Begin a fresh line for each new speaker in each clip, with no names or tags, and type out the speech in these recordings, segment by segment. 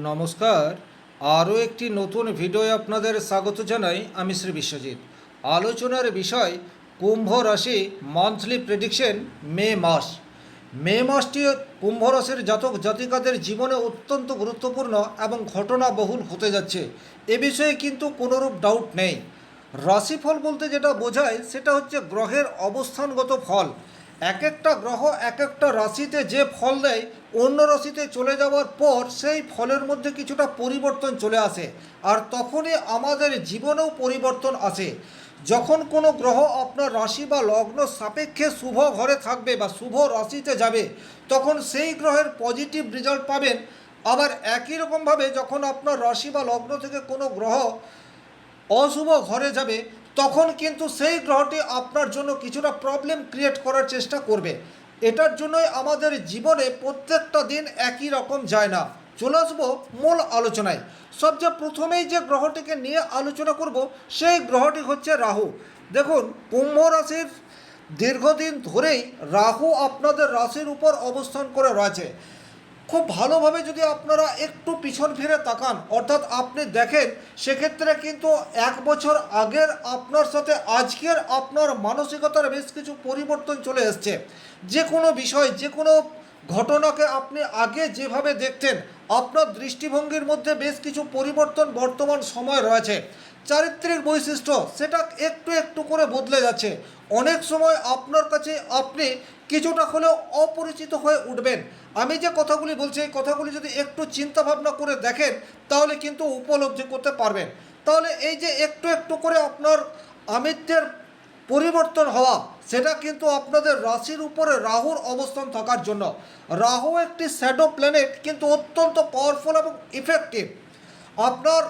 নমস্কার। আরও একটি নতুন ভিডিওয়ে আপনাদের স্বাগত জানাই। আমি শ্রী বিশ্বজিৎ। আলোচনার বিষয় কুম্ভ রাশি মান্থলি প্রেডিকশন মে মাসটি কুম্ভ রাশির জাতক জাতিকাদের জীবনে অত্যন্ত গুরুত্বপূর্ণ এবং ঘটনাবহুল হতে যাচ্ছে, এ বিষয়ে কিন্তু কোনোরূপ ডাউট নেই। রাশিফল বলতে যেটা বোঝায় সেটা হচ্ছে গ্রহের অবস্থানগত ফল। এক একটা গ্রহ এক একটা রাশিতে যে ফল দেয়, অন্য রাশিতে চলে যাওয়ার পর সেই ফলের মধ্যে কিছুটা পরিবর্তন চলে আসে, আর তখনই আমাদের জীবনেও পরিবর্তন আসে। যখন কোনো গ্রহ আপনার রাশি বা লগ্ন সাপেক্ষে শুভ ঘরে থাকবে বা শুভ রাশিতে যাবে, তখন সেই গ্রহের পজিটিভ রেজাল্ট পাবেন। আবার একই রকমভাবে যখন আপনার রাশি বা লগ্ন থেকে কোনো গ্রহ অশুভ ঘরে যাবে, তখন কিন্তু সেই গ্রহটি আপনার জন্য কিছুটা প্রবলেম ক্রিয়েট করার চেষ্টা করবে। এটার জন্যই আমাদের জীবনে প্রত্যেকটা দিন একই রকম যায় না। চলে আসবো মূল আলোচনায়। সবচেয়ে প্রথমেই যে গ্রহটিকে নিয়ে আলোচনা করব সেই গ্রহটি হচ্ছে রাহু। দেখুন, কুম্ভ রাশির দীর্ঘদিন ধরেই রাহু আপনাদের রাশির উপর অবস্থান করে রয়েছে। খুব ভালোভাবে যদি আপনারা একটু পিছন ফিরে তাকান, অর্থাৎ আপনি দেখেন, সেক্ষেত্রে কিন্তু 1 বছর আগের আপনার সাথে আজকের আপনার মানসিকতার বেশ কিছু পরিবর্তন চলে এসছে। যে কোনো বিষয়, যে কোনো ঘটনাকে আপনি আগে যেভাবে দেখতেন, আপনার দৃষ্টিভঙ্গির মধ্যে বেশ কিছু পরিবর্তন বর্তমান সময় রয়েছে। চারিত্রিক বৈশিষ্ট্য সেটা একটু একটু করে বদলে যাচ্ছে। অনেক সময় আপনার কাছে আপনি কিছুটা হলেও অপরিচিত হয়ে উঠবেন। আমি যে কথাগুলি বলছি, এই কথাগুলি যদি একটু চিন্তা ভাবনা করে দেখেন, তাহলে কিন্তু উপলব্ধি করতে পারবেন। তাহলে এই যে একটু একটু করে আপনার আমিত্বের পরিবর্তন হওয়া, সেটা কিন্তু আপনাদের রাশির উপরে রাহুর অবস্থান থাকার জন্য। রাহু একটি শ্যাডো প্ল্যানেট, কিন্তু অত্যন্ত পাওয়ারফুল এবং ইফেক্টিভ। আপনার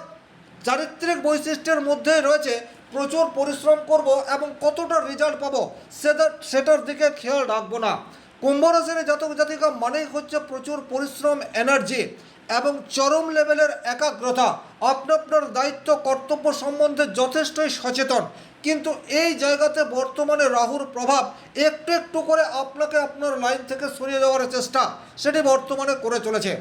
চারিত্রিক বৈশিষ্ট্যের মধ্যে রয়েছে প্রচুর পরিশ্রম করব এবং কতটা রেজাল্ট পাবো সেটার দিকে খেয়াল রাখবো না। কুম্ভ রাশির জাতক জাতিকা মানেই হচ্ছে প্রচুর পরিশ্রম, এনার্জি এবং চরম লেভেলের একাগ্রতা। আপনার দায়িত্ব কর্তব্য সম্বন্ধে যথেষ্টই সচেতন, কিন্তু এই জায়গাতে বর্তমানে রাহুর প্রভাব একটু একটু করে আপনাকে আপনার লাইন থেকে সরিয়ে দেওয়ার চেষ্টা সেটি বর্তমানে করে চলেছে।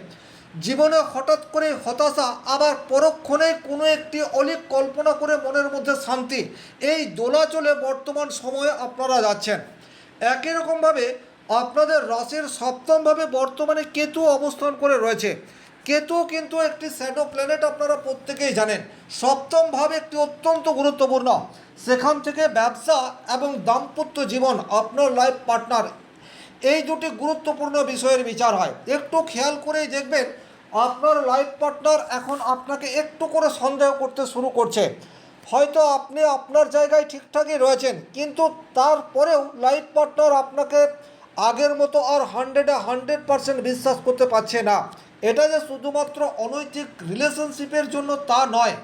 জীবনে হঠাৎ করে হতাশা, আবার পরক্ষণে কোনো একটি অলিক কল্পনা করে মনের মধ্যে শান্তি, এই দোলাচলে বর্তমান সময়ে আপনারা যাচ্ছেন। একই রকমভাবে আপনাদের রাশির সপ্তমভাবে বর্তমানে কেতু অবস্থান করে রয়েছে। কেতু কিন্তু একটি শ্যাডো প্ল্যানেট, আপনারা প্রত্যেকেই জানেন। সপ্তম ভাব একটি অত্যন্ত গুরুত্বপূর্ণ। সেখান থেকে ব্যবসা এবং দাম্পত্য জীবন, আপনার লাইফ পার্টনার, এই দুটি গুরুত্বপূর্ণ বিষয়ের বিচার হয়। একটু খেয়াল করেই দেখবেন, আপনার লাইফ পার্টনার এখন আপনাকে একটু করে সন্দেহ করতে শুরু করছে। হয়তো আপনি আপনার জায়গায় ঠিকঠাকই রয়েছেন, কিন্তু তারপরেও লাইফ পার্টনার আপনাকে আগের মতো আর 100% বিশ্বাস করতে পারছে না। এটা যে শুধুমাত্র অনৈতিক রিলেশনশিপের জন্য তা নয়,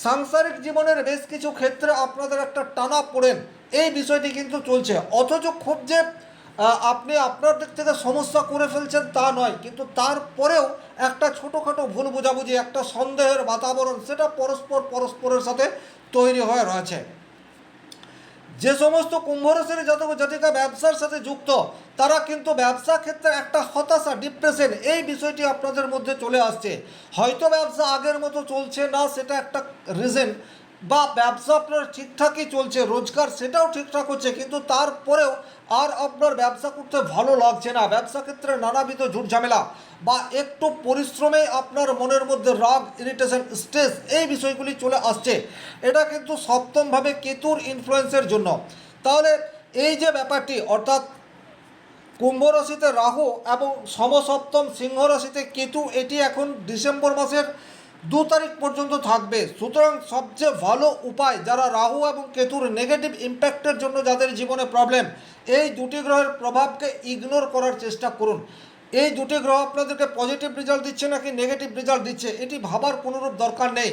সাংসারিক জীবনের বেশ কিছু ক্ষেত্রে আপনাদের একটা টানা পড়েন, এই বিষয়টি কিন্তু চলছে। অথচ খুব যে আপনি আপনার দিক থেকে সমস্যা করে ফেলছেন তা নয়, কিন্তু তারপরেও একটা ছোটোখাটো ভুল বোঝাবুঝি, একটা সন্দেহের বাতাবরণ, সেটা পরস্পরের সাথে তৈরি হয়ে রয়েছে। যে সমস্ত কুম্ভ রাশির জাতক জাতিকা ব্যবসার সাথে যুক্ত, তারা কিন্তু ব্যবসা ক্ষেত্রে একটা হতাশা, ডিপ্রেশন, এই বিষয়টি আপনাদের মধ্যে চলে আসছে। হয়তো ব্যবসা আগের মতো চলছে না, সেটা একটা রিজন, বা ব্যবসা আপনার ঠিকঠাকই চলছে, রোজগার সেটাও ঠিকঠাক হচ্ছে, কিন্তু তারপরেও আর আপনার ব্যবসা করতে ভালো লাগছে না। ব্যবসা ক্ষেত্রে নানাবিধ ঝুটঝামেলা বা একটু পরিশ্রমে আপনার মনের মধ্যে রাগ, ইরিটেশন, স্ট্রেস, এই বিষয়গুলি চলে আসছে। এটা কিন্তু সপ্তমভাবে কেতুর ইনফ্লুয়েন্সের জন্য। তাহলে এই যে ব্যাপারটি, অর্থাৎ কুম্ভ রাশিতে রাহু এবং সমসপ্তম সিংহ রাশিতে কেতু, এটি এখন ডিসেম্বর মাসের 2 তারিখ পর্যন্ত থাকবে। সুতরাং সবচেয়ে ভালো উপায়, যারা রাহু এবং কেতুর নেগেটিভ ইম্প্যাক্টের জন্য যাদের জীবনে প্রবলেম, এই দুটি গ্রহের প্রভাবকে ইগনোর করার চেষ্টা করুন। এই দুটি গ্রহ আপনাদেরকে পজিটিভ রেজাল্ট দিচ্ছে নাকি নেগেটিভ রেজাল্ট দিচ্ছে, এটি ভাবার কোনোরূপ দরকার নেই।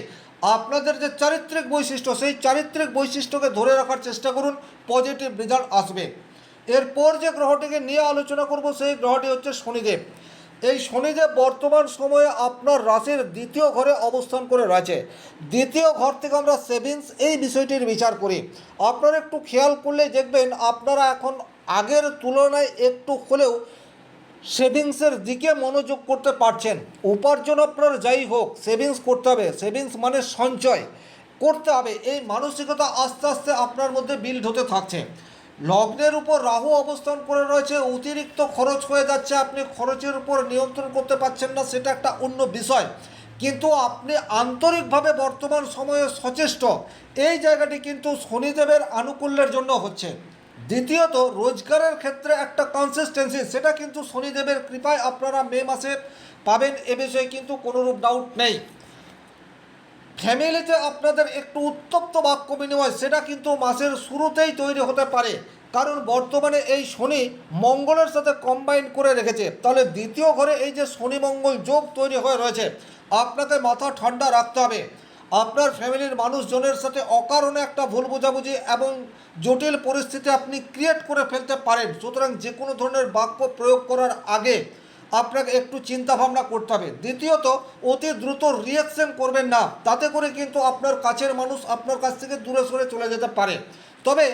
আপনাদের যে চারিত্রিক বৈশিষ্ট্য, সেই চারিত্রিক বৈশিষ্ট্যকে ধরে রাখার চেষ্টা করুন, পজিটিভ রেজাল্ট আসবে। এরপর যে গ্রহটিকে নিয়ে আলোচনা করব, সেই গ্রহটি হচ্ছে শনিদেব। এই শনিদেব বর্তমান সময়ে আপনার রাশির দ্বিতীয় ঘরে অবস্থান করে রয়েছে। দ্বিতীয় ঘর থেকে আমরা সেভিংস, এই বিষয়টির বিচার করি। আপনারা একটু খেয়াল করলে দেখবেন, আপনারা এখন আগের তুলনায় একটু হলেও সেভিংসের দিকে মনোযোগ করতে পারছেন। উপার্জন আপনার যাই হোক, সেভিংস করতে হবে। সেভিংস মানে সঞ্চয় করতে হবে, এই মানসিকতা আস্তে আস্তে আপনার মধ্যে বিল্ড হতে থাকছে। লগ্নের উপর রাহু অবস্থান করে রয়েছে, অতিরিক্ত খরচ হয়ে যাচ্ছে, আপনি খরচের উপর নিয়ন্ত্রণ করতে পারছেন না, সেটা একটা অন্য বিষয়। কিন্তু আপনি আন্তরিকভাবে বর্তমান সময়ে সচেষ্ট, এই জায়গাটি কিন্তু শনিদেবের আনুকূল্যের জন্য হচ্ছে। দ্বিতীয়ত, রোজগারের ক্ষেত্রে একটা কনসিস্টেন্সি, সেটা কিন্তু শনিদেবের কৃপায় আপনারা মে মাসে পাবেন, এ বিষয়ে কিন্তু কোনোরূপ ডাউট নেই। ফ্যামিলিতে আপনাদের একটু উত্তপ্ত বাক্য বিনিময়, সেটা কিন্তু মাসের শুরুতেই তৈরি হতে পারে, কারণ বর্তমানে এই শনি মঙ্গলের সাথে কম্বাইন করে রেখেছে। তাহলে দ্বিতীয় ঘরে এই যে শনি মঙ্গল যোগ তৈরি হয়ে রয়েছে, আপনাকে মাথা ঠান্ডা রাখতে হবে। আপনার ফ্যামিলির মানুষজনের সাথে অকারণে একটা ভুল বোঝাবুঝি এবং জটিল পরিস্থিতি আপনি ক্রিয়েট করে ফেলতে পারেন। সুতরাং যে কোনো ধরনের বাক্য প্রয়োগ করার আগে আপনাকে একটু চিন্তা ভাবনা করতে হবে। দ্বিতীয়ত, অতি দ্রুত রিয়াকশন করবেন না, তাতে করে কিন্তু আপনার কাছের মানুষ আপনার কাছ থেকে দূরে সরে চলে যেতে পারে। তবে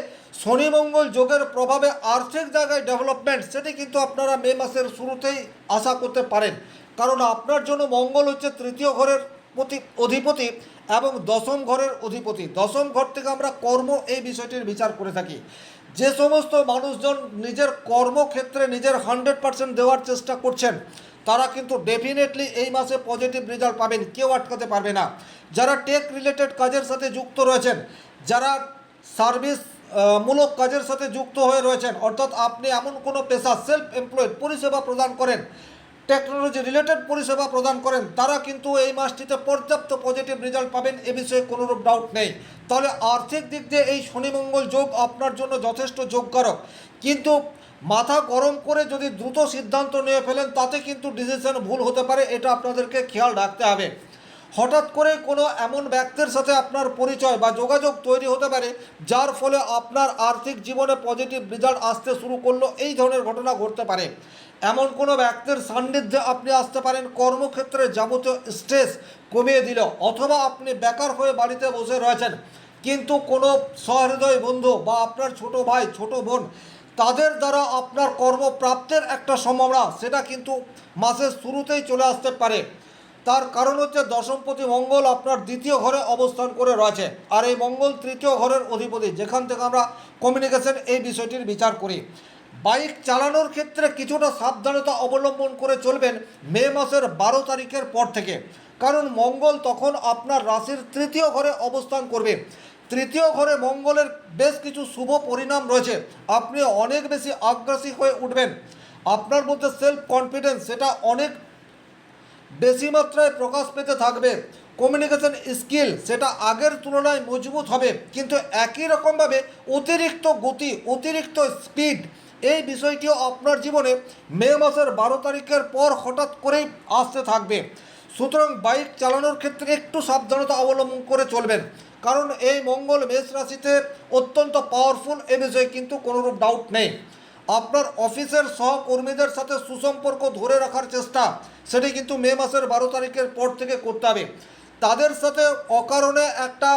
শনি মঙ্গল যোগের প্রভাবে আর্থিক জায়গায় ডেভেলপমেন্ট, সেটি কিন্তু আপনারা মে মাসের শুরুতেই আশা করতে পারেন, কারণ আপনার জন্য মঙ্গল হচ্ছে তৃতীয় ঘরের অধিপতি এবং দশম ঘরের অধিপতি। দশম ঘর থেকে আমরা কর্ম, এই বিষয়টির বিচার করে থাকি। যে সমস্ত মানুষজন নিজের কর্মক্ষেত্রে নিজের 100% দেওয়ার চেষ্টা করছেন, তারা কিন্তু ডেফিনেটলি এই মাসে পজিটিভ রেজাল্ট পাবেন, কেউ আটকাতে পারবে না। যারা টেক রিলেটেড কাজের সাথে যুক্ত রয়েছেন, যারা সার্ভিস মূলক কাজের সাথে যুক্ত হয়ে রয়েছেন, অর্থাৎ আপনি এমন কোনো পেশা, সেলফ এমপ্লয়েড পরিষেবা প্রদান করেন, টেকনোলজি রিলেটেড পরিষেবা প্রদান করেন, তারা কিন্তু এই মাসটিতে পর্যাপ্ত পজিটিভ রেজাল্ট পাবেন, এ বিষয়ে কোনোরূপ ডাউট নেই। তাহলে আর্থিক দিক দিয়ে এই শনি মঙ্গল যোগ আপনার জন্য যথেষ্ট যোগকারক, কিন্তু মাথা গরম করে যদি দ্রুত সিদ্ধান্ত নিয়ে ফেলেন, তাতে কিন্তু ডিসিশন ভুল হতে পারে, এটা আপনাদেরকে খেয়াল রাখতে হবে। হঠাৎ করে কোনো এমন ব্যক্তির সাথে আপনার পরিচয় বা যোগাযোগ তৈরি হতে পারে, যার ফলে আপনার আর্থিক জীবনে পজিটিভ রেজাল্ট আসতে শুরু করলো, এই ধরনের ঘটনা ঘটতে পারে। এমন কোনো ব্যক্তির সান্নিধ্যে আপনি আসতে পারেন, কর্মক্ষেত্রে যাবতীয় স্ট্রেস কমিয়ে দিল, অথবা আপনি বেকার হয়ে বাড়িতে বসে রয়েছেন, কিন্তু কোনো সহৃদয় বন্ধু বা আপনার ছোট ভাই ছোট বোন, তাদের দ্বারা আপনার কর্মপ্রাপ্তের একটা সম্ভাবনা, সেটা কিন্তু মাসের শুরুতেই চলে আসতে পারে। তার কারণ হচ্ছে দশমপতি মঙ্গল আপনার দ্বিতীয় ঘরে অবস্থান করে রয়েছে, আর এই মঙ্গল তৃতীয় ঘরের অধিপতি, যেখান থেকে আমরা কমিউনিকেশন, এই বিষয়টির বিচার করি। বাইক চালানোর ক্ষেত্রে কিছুটা সাবধানতা অবলম্বন করে চলবেন মে মাসের 12 তারিখের পর থেকে, কারণ মঙ্গল তখন আপনার রাশির তৃতীয় ঘরে অবস্থান করবে। তৃতীয় ঘরে মঙ্গলের বেশ কিছু শুভ পরিণাম রয়েছে, আপনি অনেক বেশি আগ্রাসী হয়ে উঠবেন, আপনার মধ্যে সেলফ কনফিডেন্স সেটা অনেক বেশি মাত্রায় প্রকাশ পেতে থাকবে, কমিউনিকেশন স্কিল সেটা আগের তুলনায় মজবুত হবে, কিন্তু একই রকমভাবে অতিরিক্ত গতি, অতিরিক্ত স্পিড, এই বিষয়টিও আপনার জীবনে মে মাসের 12 তারিখের পর হঠাৎ করেই আসতে থাকবে। সুতরাং বাইক চালানোর ক্ষেত্রে একটু সাবধানতা অবলম্বন করে চলবেন, কারণ এই মঙ্গল মেষ রাশিতে অত্যন্ত পাওয়ারফুল, এ বিষয়ে কিন্তু কোনোরূপ ডাউট নেই। আপনার অফিসের সহকর্মীদের সাথে সুসম্পর্ক ধরে রাখার চেষ্টা, সেটি কিন্তু মে মাসের 12 তারিখের পর থেকে করতে হবে। তাদের সাথে অকারণে একটা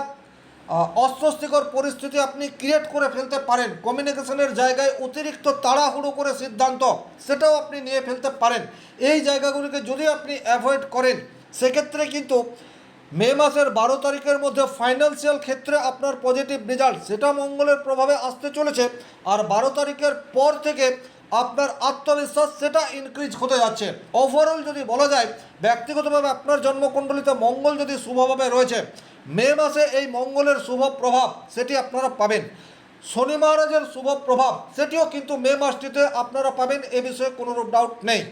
অস্বস্তিকর পরিস্থিতি আপনি ক্রিয়েট করে ফেলতে পারেন, কমিউনিকেশনের জায়গায় অতিরিক্ত তাড়াহুড়ো করে সিদ্ধান্ত, সেটাও আপনি নিয়ে ফেলতে পারেন। এই জায়গাগুলিকে যদি আপনি অ্যাভয়েড করেন, সেক্ষেত্রে কিন্তু মে মাসের 12 তারিখের মধ্যে ফাইন্যান্সিয়াল ক্ষেত্রে আপনার পজিটিভ রেজাল্ট, সেটা মঙ্গলের প্রভাবে আসতে চলেছে। আর 12 তারিখের পর থেকে আপনার আত্মবিশ্বাস সেটা ইনক্রিজ হতে যাচ্ছে। ওভারঅল যদি বলা যায়, ব্যক্তিগতভাবে আপনার জন্মকুণ্ডলিতে মঙ্গল যদি শুভভাবে রয়েছে, মে মাসে এই মঙ্গলের শুভ প্রভাব সেটি আপনারা পাবেন। শনি মহারাজের শুভ প্রভাব সেটিও কিন্তু মে মাসটিতে আপনারা পাবেন, এ বিষয়ে কোনোরূপ ডাউট নেই।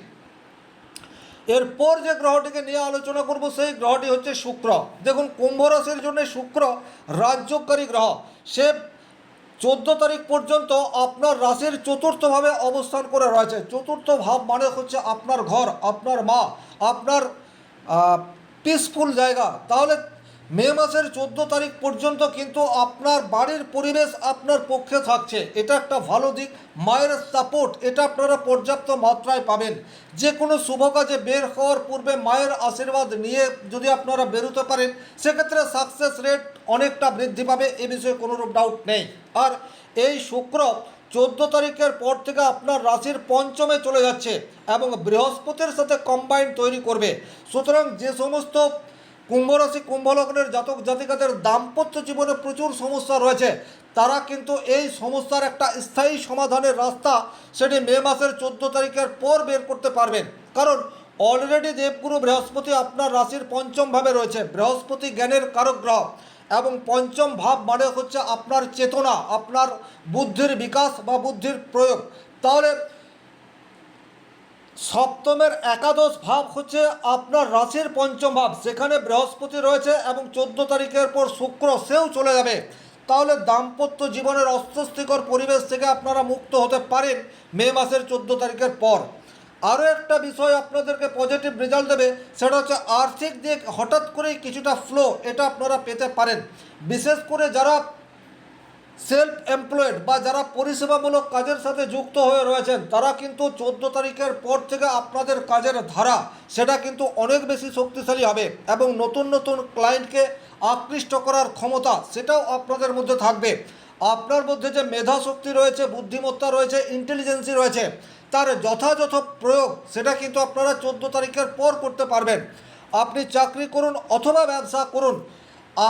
এরপর যে গ্রহটিকে নিয়ে আলোচনা করব, সেই গ্রহটি হচ্ছে শুক্র। দেখুন, কুম্ভ রাশির জন্য শুক্র রাজযোগকারী গ্রহ, সে 14 তারিখ পর্যন্ত আপনার রাশির চতুর্থভাবে অবস্থান করে রয়েছে। চতুর্থ ভাব মানে হচ্ছে আপনার ঘর, আপনার মা, আপনার পিসফুল জায়গা। তাহলে মে মাসের 14 তারিখ পর্যন্ত কিন্তু আপনার বাড়ির পরিবেশ আপনার পক্ষে থাকছে, এটা একটা ভালো দিক। মায়ের সাপোর্ট এটা আপনারা পর্যাপ্ত মাত্রায় পাবেন। যে কোনো শুভ কাজে বের হওয়ার পূর্বে মায়ের আশীর্বাদ নিয়ে যদি আপনারা বেরোতে পারেন, সেক্ষেত্রে সাকসেস রেট অনেকটা বৃদ্ধি পাবে, এ বিষয়ে কোনোরূপ ডাউট নেই। আর এই শুক্র 14 তারিখের পর থেকে আপনার রাশির পঞ্চমে চলে যাচ্ছে এবং বৃহস্পতির সাথে কম্বাইন তৈরি করবে। সুতরাং যে সমস্ত কুম্ভ রাশি কুম্ভ লগ্নের জাতক জাতিকাদের দাম্পত্য জীবনে প্রচুর সমস্যা রয়েছে, তারা কিন্তু এই সমস্যার একটা স্থায়ী সমাধানের রাস্তা সেটি মে মাসের 14 তারিখের পর বের করতে পারবেন। কারণ অলরেডি দেবগুরু বৃহস্পতি আপনার রাশির পঞ্চম ভাবে রয়েছে। বৃহস্পতি জ্ঞানের কারক গ্রহ এবং পঞ্চম ভাব মানে হচ্ছে আপনার চেতনা, আপনার বুদ্ধির বিকাশ বা বুদ্ধির প্রয়োগ। তাহলে সপ্তমের একাদশ ভাব হচ্ছে আপনার রাশির পঞ্চম ভাব, সেখানে বৃহস্পতি রয়েছে এবং 14 তারিখের পর শুক্র সেও চলে যাবে। তাহলে দাম্পত্য জীবনের অস্বস্তিকর পরিবেশ থেকে আপনারা মুক্ত হতে পারেন মে মাসের 14 তারিখের পর। আরও একটা বিষয় আপনাদেরকে পজিটিভ রেজাল্ট দেবে, সেটা হচ্ছে আর্থিক দিক হঠাৎ করেই কিছুটা ফ্লো এটা আপনারা পেতে পারেন। বিশেষ করে যারা সেলফ এমপ্লয়েড বা যারা পরিষেবামূলক কাজের সাথে যুক্ত হয়ে রয়েছেন, তারা কিন্তু 14 তারিখের পর থেকে আপনাদের কাজের ধারা সেটা কিন্তু অনেক বেশি শক্তিশালী হবে এবং নতুন নতুন ক্লায়েন্টকে আকৃষ্ট করার ক্ষমতা সেটাও আপনাদের মধ্যে থাকবে। আপনার মধ্যে যে মেধা শক্তি রয়েছে, বুদ্ধিমত্তা রয়েছে, ইন্টেলিজেন্সি রয়েছে, তার যথাযথ প্রয়োগ সেটা কিন্তু আপনারা 14 তারিখের পর করতে পারবেন। আপনি চাকরি করুন অথবা ব্যবসা করুন,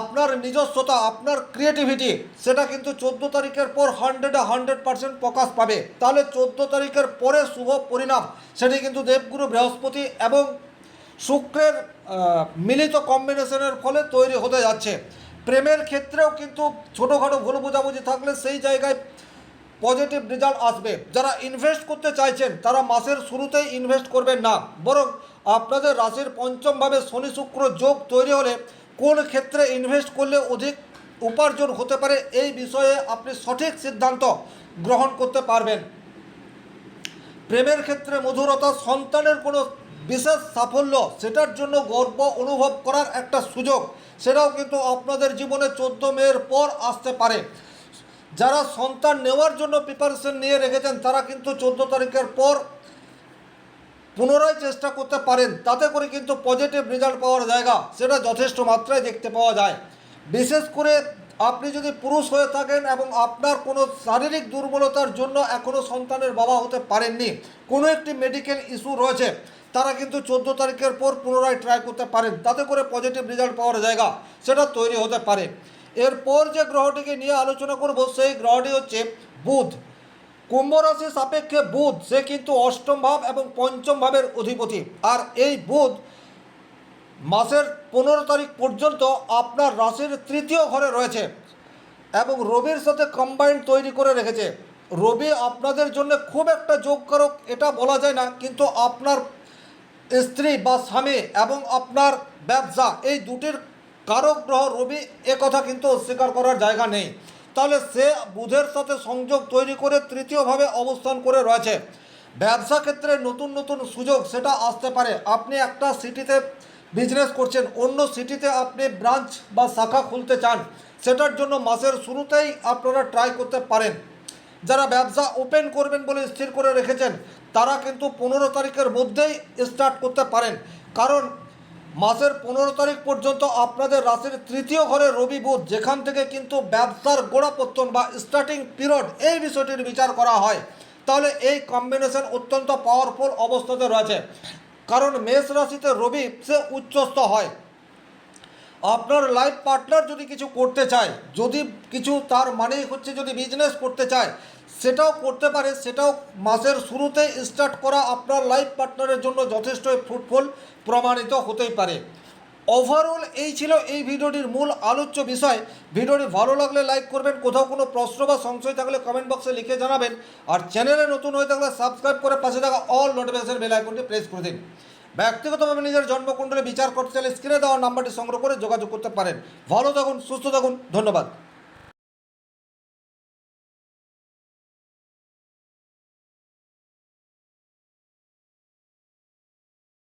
আপনার নিজস্বতা, আপনার ক্রিয়েটিভিটি সেটা কিন্তু 14 তারিখের পর 100% প্রকাশ পাবে। তাহলে 14 তারিখের পরে শুভ পরিণাম সেটি কিন্তু দেবগুরু বৃহস্পতি এবং শুক্রের মিলিত কম্বিনেশনের ফলে তৈরি হতে যাচ্ছে। প্রেমের ক্ষেত্রেও কিন্তু ছোটোখাটো ভুল বোঝাবুঝি থাকলে সেই জায়গায় পজিটিভ রেজাল্ট আসবে। যারা ইনভেস্ট করতে চাইছেন তারা মাসের শুরুতেই ইনভেস্ট করবেন না, বরং আপনাদের রাশির পঞ্চমভাবে শনি শুক্র যোগ তৈরি হলে কোন ক্ষেত্রে ইনভেস্ট করলে অধিক উপার্জন হতে পারে এই বিষয়ে আপনি সঠিক সিদ্ধান্ত গ্রহণ করতে পারবেন। প্রেমের ক্ষেত্রে মধুরতা, সন্তানের কোনো বিশেষ সাফল্য সেটার জন্য গর্ব অনুভব করার একটা সুযোগ সেটাও কিন্তু আপনাদের জীবনে 14 মের পর আসতে পারে। যারা সন্তান নেওয়ার জন্য প্রিপারেশন নিয়ে রেখেছেন তারা কিন্তু 14 তারিখের পর পুনরায় চেষ্টা করতে পারেন, তাতে করে কিন্তু পজিটিভ রেজাল্ট পাওয়ার জায়গা সেটা যথেষ্ট মাত্রায় দেখতে পাওয়া যায়। বিশেষ করে আপনি যদি পুরুষ হয়ে থাকেন এবং আপনার কোনো শারীরিক দুর্বলতার জন্য এখনও সন্তানের বাবা হতে পারেননি, কোনো একটি মেডিকেল ইস্যু রয়েছে, তারা কিন্তু 14 তারিখের পর পুনরায় ট্রাই করতে পারেন, তাতে করে পজিটিভ রেজাল্ট পাওয়ার জায়গা সেটা তৈরি হতে পারে। এরপর যে গ্রহটিকে নিয়ে আলোচনা করব সেই গ্রহটি হচ্ছে বুধ। কুম্ভ রাশি সাপেক্ষে বুধ সে কিন্তু অষ্টম ভাব এবং পঞ্চম ভাবের অধিপতি। আর এই বুধ মাসের 15 তারিখ পর্যন্ত আপনার রাশির তৃতীয় ঘরে রয়েছে এবং রবির সাথে কম্বাইন তৈরি করে রেখেছে। রবি আপনাদের জন্য খুব একটা যোগকারক এটা বলা যায় না, কিন্তু আপনার স্ত্রী বা স্বামী এবং আপনার ব্যবসা এই দুটির কারক গ্রহ রবি, এ কথা কিন্তু অস্বীকার করার জায়গা নেই। তাহলে সে বুধের সাথে সংযোগ তৈরি করে তৃতীয়ভাবে অবস্থান করে রয়েছে। ব্যবসা ক্ষেত্রে নতুন নতুন সুযোগ সেটা আসতে পারে। আপনি একটা সিটিতে বিজনেস করছেন, অন্য সিটিতে আপনি ব্রাঞ্চ বা শাখা খুলতে চান, সেটার জন্য মাসের শুরুতেই আপনারা ট্রাই করতে পারেন। যারা ব্যবসা ওপেন করবেন বলে স্থির করে রেখেছেন তারা কিন্তু 15 তারিখের মধ্যেই স্টার্ট করতে পারেন, কারণ মাসের 15 তারিখ পর্যন্ত আপনাদের রাশির তৃতীয় ঘরে রবি বুধ, যেখান থেকে কিন্তু ব্যবসার গোড়াপত্তন বা স্টার্টিং পিরিয়ড এই বিষয়টির বিচার করা হয়। তাহলে এই কম্বিনেশন অত্যন্ত পাওয়ারফুল অবস্থাতে রয়েছে, কারণ মেষ রাশিতে রবি সে উচ্চস্থ হয়। আপনার লাইফ পার্টনার যদি কিছু করতে চায়, যদি কিছু তার মানেই হচ্ছে যদি বিজনেস করতে চায় সেটাও করতে পারে, সেটাও মাসের শুরুতে স্টার্ট করা আপনার লাইফ পার্টনারের জন্য যথেষ্ট ফ্রুটফুল প্রমাণিত হতেই পারে। ওভারঅল এই ছিল এই ভিডিওটির মূল আলোচ্য বিষয়। ভিডিওটি ভালো লাগলে লাইক করবেন, কোথাও কোনো প্রশ্ন বা সংশয় থাকলে কমেন্ট বক্সে লিখে জানাবেন, আর চ্যানেলে নতুন হয়ে থাকলে সাবস্ক্রাইব করে পাশে থাকা অল নোটিফিকেশন বেল আইকনটি প্রেস করে দিন। ব্যক্তিগতভাবে নিজের জন্মকুণ্ডলী বিচার করতে চাইলে স্ক্রিনে দেওয়া নাম্বারটি সংগ্রহ করে যোগাযোগ করতে পারেন। ভালো থাকুন, সুস্থ থাকুন, ধন্যবাদ।